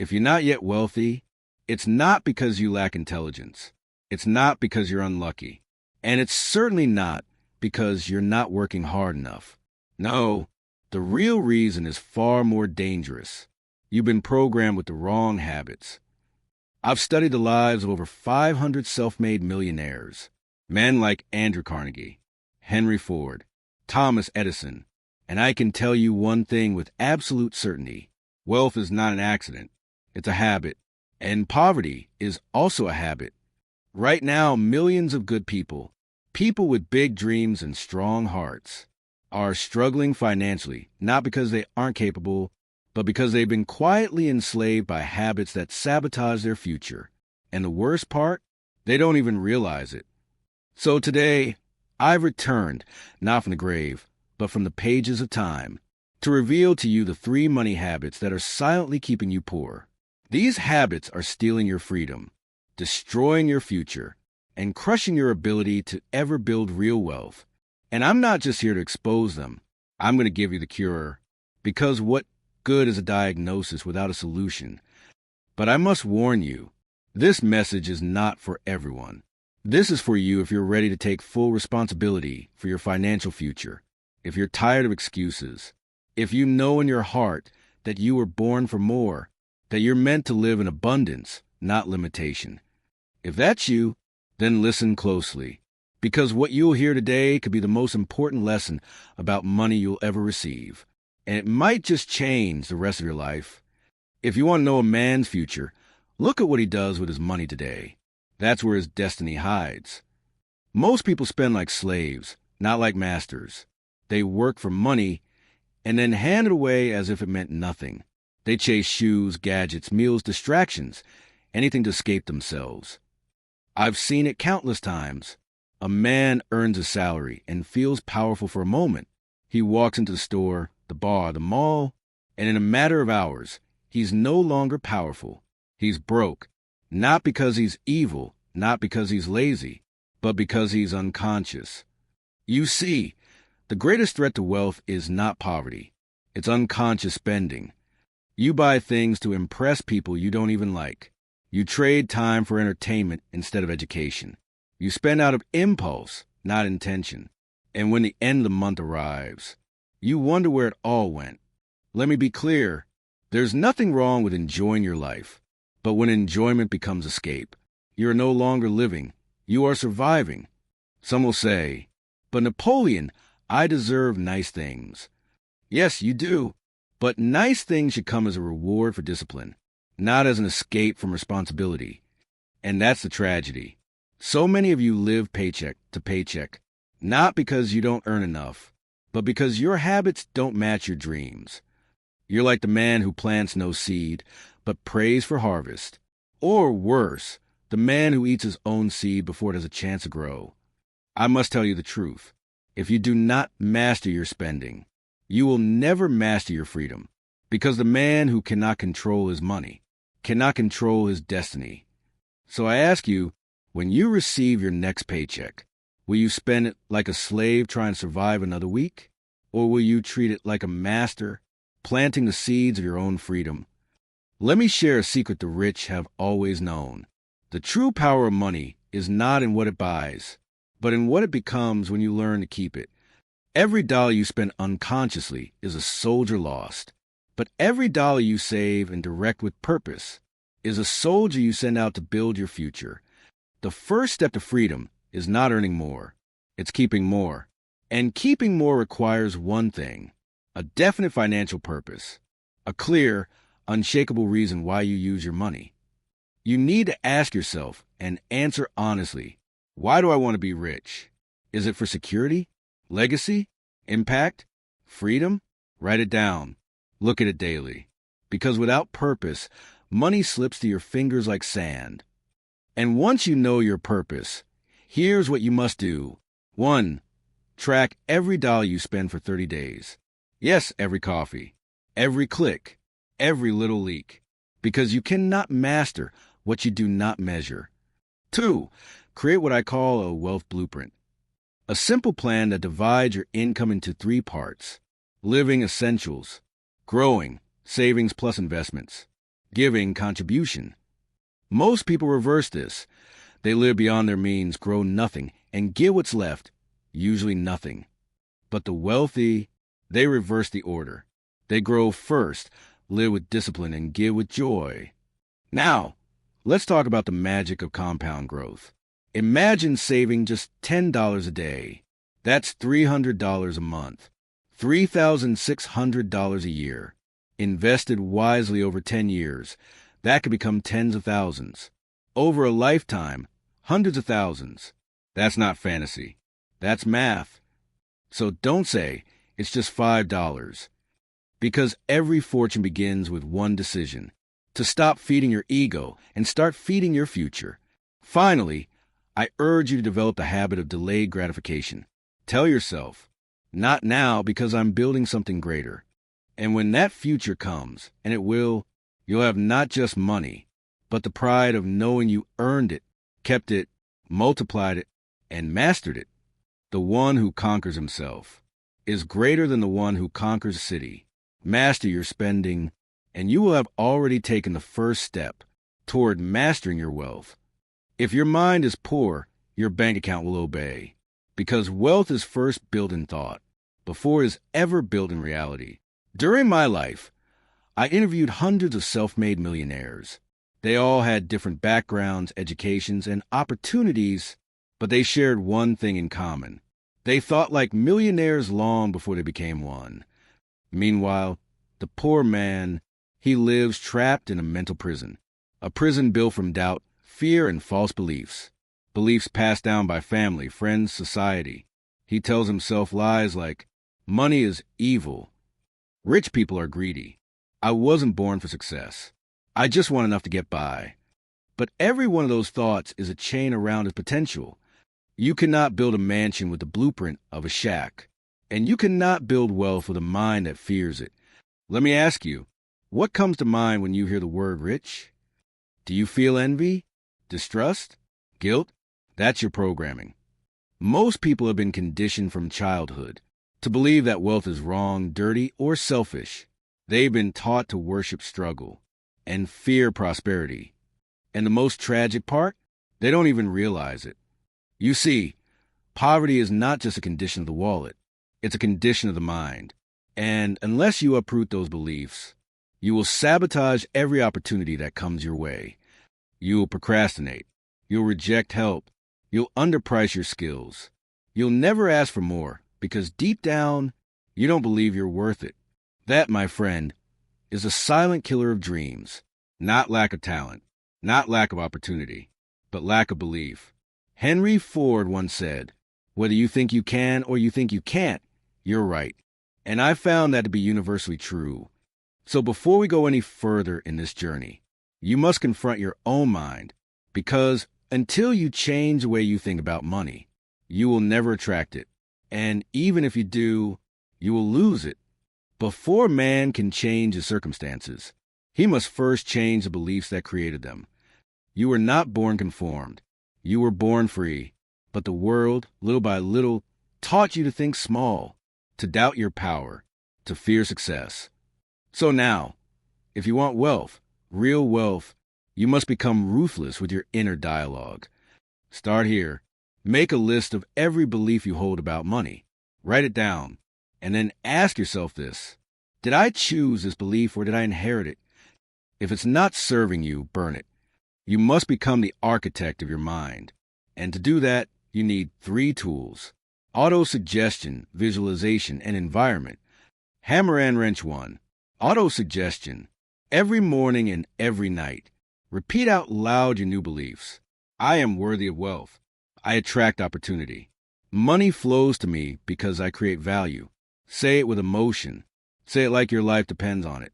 If you're not yet wealthy, it's not because you lack intelligence. It's not because you're unlucky. And it's certainly not because you're not working hard enough. No, the real reason is far more dangerous. You've been programmed with the wrong habits. I've studied the lives of over 500 self-made millionaires, men like Andrew Carnegie, Henry Ford, Thomas Edison, and I can tell you one thing with absolute certainty. Wealth is not an accident. It's a habit. And poverty is also a habit. Right now, millions of good people, people with big dreams and strong hearts, are struggling financially, not because they aren't capable, but because they've been quietly enslaved by habits that sabotage their future. And the worst part, they don't even realize it. So today, I've returned, not from the grave, but from the pages of time, to reveal to you the 3 money habits that are silently keeping you poor. These habits are stealing your freedom, destroying your future, and crushing your ability to ever build real wealth. And I'm not just here to expose them. I'm going to give you the cure. Because what good is a diagnosis without a solution? But I must warn you, this message is not for everyone. This is for you if you're ready to take full responsibility for your financial future, if you're tired of excuses, if you know in your heart that you were born for more, that you're meant to live in abundance, not limitation. If that's you, then listen closely, because what you'll hear today could be the most important lesson about money you'll ever receive, and it might just change the rest of your life. If you want to know a man's future, look at what he does with his money today. That's where his destiny hides. Most people spend like slaves, not like masters. They work for money and then hand it away as if it meant nothing. They chase shoes, gadgets, meals, distractions, anything to escape themselves. I've seen it countless times. A man earns a salary and feels powerful for a moment. He walks into the store, the bar, the mall, and in a matter of hours, he's no longer powerful. He's broke, not because he's evil, not because he's lazy, but because he's unconscious. You see, the greatest threat to wealth is not poverty. It's unconscious spending. You buy things to impress people you don't even like. You trade time for entertainment instead of education. You spend out of impulse, not intention. And when the end of the month arrives, you wonder where it all went. Let me be clear. There's nothing wrong with enjoying your life. But when enjoyment becomes escape, you're no longer living. You are surviving. Some will say, but Napoleon, I deserve nice things. Yes, you do. But nice things should come as a reward for discipline, not as an escape from responsibility. And that's the tragedy. So many of you live paycheck to paycheck, not because you don't earn enough, but because your habits don't match your dreams. You're like the man who plants no seed, but prays for harvest. Or worse, the man who eats his own seed before it has a chance to grow. I must tell you the truth. If you do not master your spending, you will never master your freedom, because the man who cannot control his money cannot control his destiny. So I ask you, when you receive your next paycheck, will you spend it like a slave trying to survive another week? Or will you treat it like a master, planting the seeds of your own freedom? Let me share a secret the rich have always known. The true power of money is not in what it buys, but in what it becomes when you learn to keep it. Every dollar you spend unconsciously is a soldier lost, but every dollar you save and direct with purpose is a soldier you send out to build your future. The first step to freedom is not earning more, it's keeping more. And keeping more requires one thing, a definite financial purpose, a clear, unshakable reason why you use your money. You need to ask yourself and answer honestly, why do I want to be rich? Is it for security? Legacy? Impact? Freedom? Write it down. Look at it daily. Because without purpose, money slips through your fingers like sand. And once you know your purpose, here's what you must do. 1. Track every dollar you spend for 30 days. Yes, every coffee, every click, every little leak. Because you cannot master what you do not measure. 2. Create what I call a wealth blueprint. A simple plan that divides your income into 3 parts. Living essentials, growing, savings plus investments. giving, contribution. Most people reverse this. They live beyond their means, grow nothing, and give what's left, usually nothing. But the wealthy, they reverse the order. They grow first, live with discipline, and give with joy. Now, let's talk about the magic of compound growth. Imagine saving just $10 a day. That's $300 a month, $3,600 a year. Invested wisely over 10 years, that could become tens of thousands. Over a lifetime, hundreds of thousands. That's not fantasy. That's math. So don't say, it's just $5. Because every fortune begins with one decision: to stop feeding your ego and start feeding your future. Finally, I urge you to develop the habit of delayed gratification. Tell yourself, not now because I'm building something greater. And when that future comes, and it will, you'll have not just money, but the pride of knowing you earned it, kept it, multiplied it, and mastered it. The one who conquers himself is greater than the one who conquers a city. Master your spending, and you will have already taken the first step toward mastering your wealth. If your mind is poor, your bank account will obey, because wealth is first built in thought, before it is ever built in reality. During my life, I interviewed hundreds of self-made millionaires. They all had different backgrounds, educations, and opportunities, but they shared one thing in common. They thought like millionaires long before they became one. Meanwhile, the poor man, he lives trapped in a mental prison, a prison built from doubt, fear, and false beliefs. Beliefs passed down by family, friends, society. He tells himself lies like, money is evil. Rich people are greedy. I wasn't born for success. I just want enough to get by. But every one of those thoughts is a chain around his potential. You cannot build a mansion with the blueprint of a shack, and you cannot build wealth with a mind that fears it. Let me ask you, what comes to mind when you hear the word rich? Do you feel envy, distrust, guilt? That's your programming. Most people have been conditioned from childhood to believe that wealth is wrong, dirty, or selfish. They've been taught to worship struggle and fear prosperity. And the most tragic part? They don't even realize it. You see, poverty is not just a condition of the wallet. It's a condition of the mind. And unless you uproot those beliefs, you will sabotage every opportunity that comes your way. You will procrastinate. You'll reject help. You'll underprice your skills. You'll never ask for more because deep down, you don't believe you're worth it. That, my friend, is a silent killer of dreams. Not lack of talent, not lack of opportunity, but lack of belief. Henry Ford once said, whether you think you can or you think you can't, you're right. And I found that to be universally true. So before we go any further in this journey, you must confront your own mind, because until you change the way you think about money, you will never attract it. And even if you do, you will lose it. Before man can change his circumstances, he must first change the beliefs that created them. You were not born conformed. You were born free. But the world, little by little, taught you to think small, to doubt your power, to fear success. So now, if you want wealth, real wealth, you must become ruthless with your inner dialogue. Start here. Make a list of every belief you hold about money. Write it down. And then ask yourself this: did I choose this belief or did I inherit it? If it's not serving you, burn it. You must become the architect of your mind. And to do that, you need 3 tools: auto-suggestion, visualization, and environment. Hammer and wrench 1. Auto-suggestion. Every morning and every night, repeat out loud your new beliefs. I am worthy of wealth. I attract opportunity. Money flows to me because I create value. Say it with emotion. Say it like your life depends on it,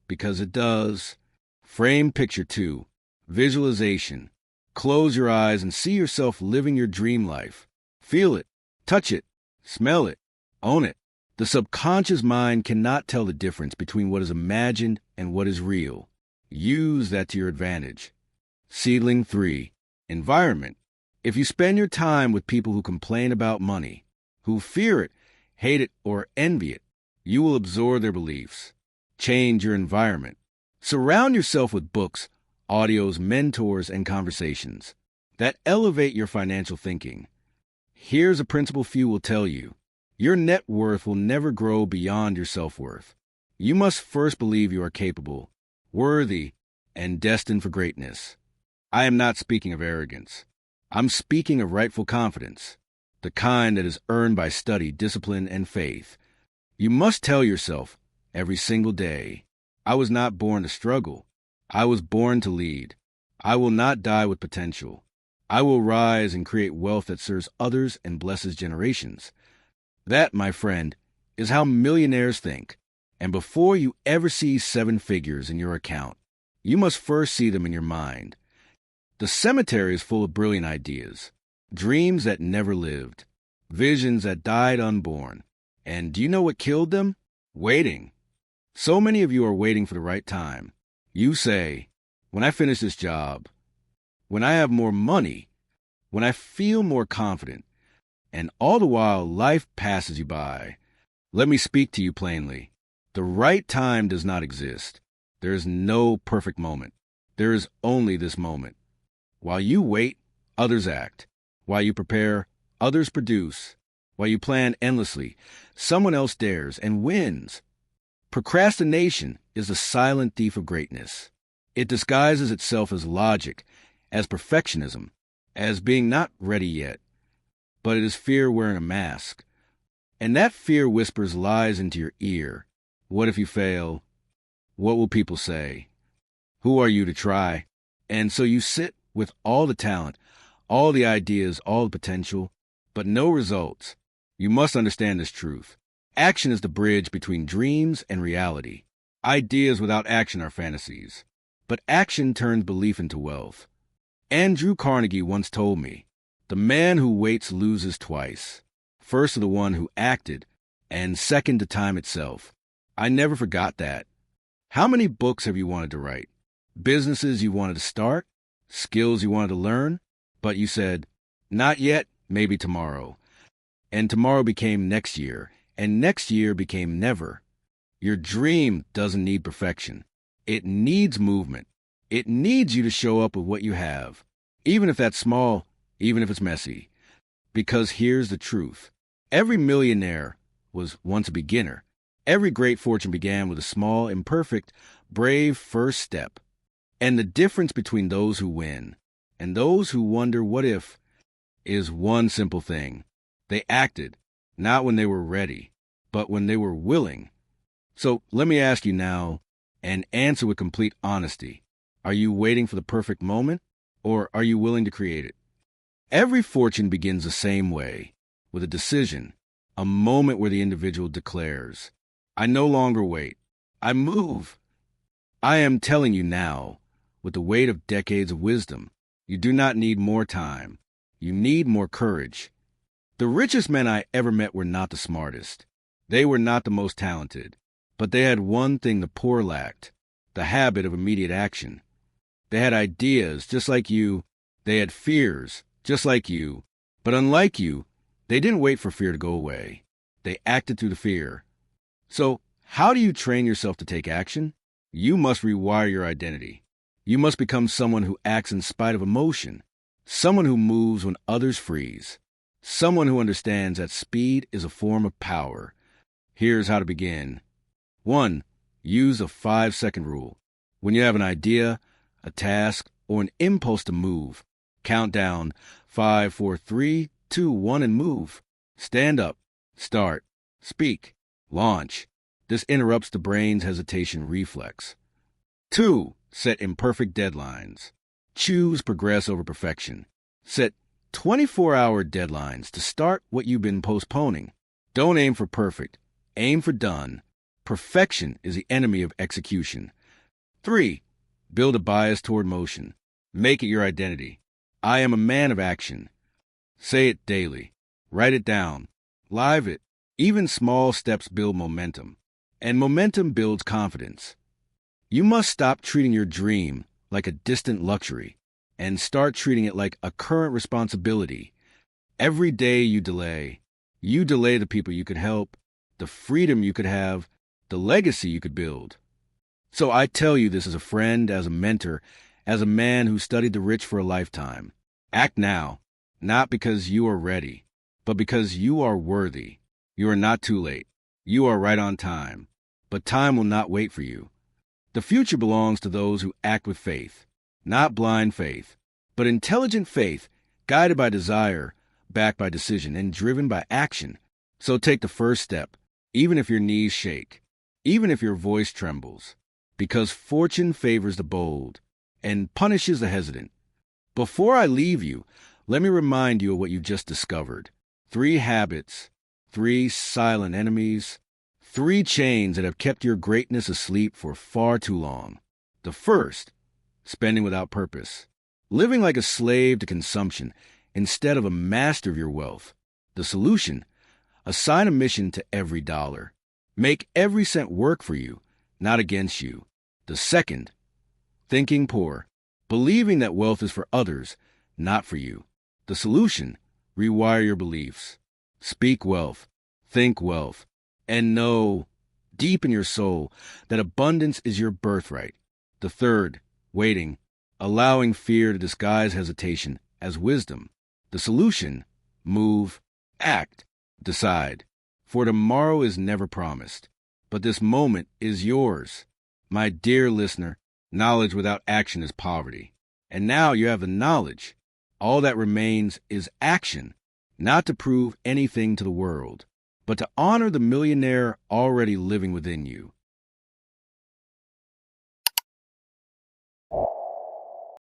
because it does. Frame picture 2. Visualization. Close your eyes and see yourself living your dream life. Feel it, touch it, smell it, own it. The subconscious mind cannot tell the difference between what is imagined and what is real. Use that to your advantage. Seedling 3. Environment. If you spend your time with people who complain about money, who fear it, hate it, or envy it, you will absorb their beliefs. Change your environment. Surround yourself with books, audios, mentors, and conversations that elevate your financial thinking. Here's a principle few will tell you. Your net worth will never grow beyond your self-worth. You must first believe you are capable, worthy, and destined for greatness. I am not speaking of arrogance. I'm speaking of rightful confidence, the kind that is earned by study, discipline, and faith. You must tell yourself every single day, I was not born to struggle. I was born to lead. I will not die with potential. I will rise and create wealth that serves others and blesses generations. That, my friend, is how millionaires think. And before you ever see 7 figures in your account, you must first see them in your mind. The cemetery is full of brilliant ideas, dreams that never lived, visions that died unborn. And do you know what killed them? Waiting. So many of you are waiting for the right time. You say, when I finish this job, when I have more money, when I feel more confident, and all the while life passes you by. Let me speak to you plainly. The right time does not exist. There is no perfect moment. There is only this moment. While you wait, others act. While you prepare, others produce. While you plan endlessly, someone else dares and wins. Procrastination is the silent thief of greatness. It disguises itself as logic, as perfectionism, as being not ready yet. But it is fear wearing a mask. And that fear whispers lies into your ear. What if you fail? What will people say? Who are you to try? And so you sit with all the talent, all the ideas, all the potential, but no results. You must understand this truth. Action is the bridge between dreams and reality. Ideas without action are fantasies, but action turns belief into wealth. Andrew Carnegie once told me, the man who waits loses twice. First to the one who acted, and second to time itself. I never forgot that. How many books have you wanted to write? Businesses you wanted to start? Skills you wanted to learn? But you said, not yet, maybe tomorrow. And tomorrow became next year, and next year became never. Your dream doesn't need perfection. It needs movement. It needs you to show up with what you have, even if that's small, even if it's messy. Because here's the truth. Every millionaire was once a beginner. Every great fortune began with a small, imperfect, brave first step. And the difference between those who win and those who wonder what if is one simple thing. They acted, not when they were ready, but when they were willing. So let me ask you now, and answer with complete honesty. Are you waiting for the perfect moment, or are you willing to create it? Every fortune begins the same way, with a decision, a moment where the individual declares, I no longer wait. I move. I am telling you now, with the weight of decades of wisdom, you do not need more time. You need more courage. The richest men I ever met were not the smartest. They were not the most talented. But they had one thing the poor lacked, the habit of immediate action. They had ideas, just like you. They had fears, just like you. But unlike you, they didn't wait for fear to go away. They acted through the fear. So, how do you train yourself to take action? You must rewire your identity. You must become someone who acts in spite of emotion, someone who moves when others freeze, someone who understands that speed is a form of power. Here's how to begin. 1. Use a 5-second rule. When you have an idea, a task, or an impulse to move, count down 5, 4, 3, 2, 1, and move. Stand up, start, speak, launch. This interrupts the brain's hesitation reflex. 2. Set imperfect deadlines. Choose progress over perfection. Set 24-hour deadlines to start what you've been postponing. Don't aim for perfect. Aim for done. Perfection is the enemy of execution. 3. Build a bias toward motion. Make it your identity. I am a man of action. Say it daily. Write it down. Live it. Even small steps build momentum. And momentum builds confidence. You must stop treating your dream like a distant luxury and start treating it like a current responsibility. Every day you delay the people you could help, the freedom you could have, the legacy you could build. So I tell you this as a friend, as a mentor, as a man who studied the rich for a lifetime. Act now, not because you are ready, but because you are worthy. You are not too late. You are right on time. But time will not wait for you. The future belongs to those who act with faith, not blind faith, but intelligent faith, guided by desire, backed by decision, and driven by action. So take the first step, even if your knees shake, even if your voice trembles, because fortune favors the bold and punishes the hesitant. Before I leave you, let me remind you of what you've just discovered. 3 habits, 3 silent enemies, 3 chains that have kept your greatness asleep for far too long. The first, spending without purpose, living like a slave to consumption instead of a master of your wealth. The solution, assign a mission to every dollar. Make every cent work for you, not against you. The second, thinking poor, believing that wealth is for others, not for you. The solution, rewire your beliefs. Speak wealth, think wealth, and know deep in your soul that abundance is your birthright. The third, waiting, allowing fear to disguise hesitation as wisdom. The solution, move, act, decide. For tomorrow is never promised, but this moment is yours. My dear listener, knowledge without action is poverty. And now you have the knowledge. All that remains is action, not to prove anything to the world, but to honor the millionaire already living within you.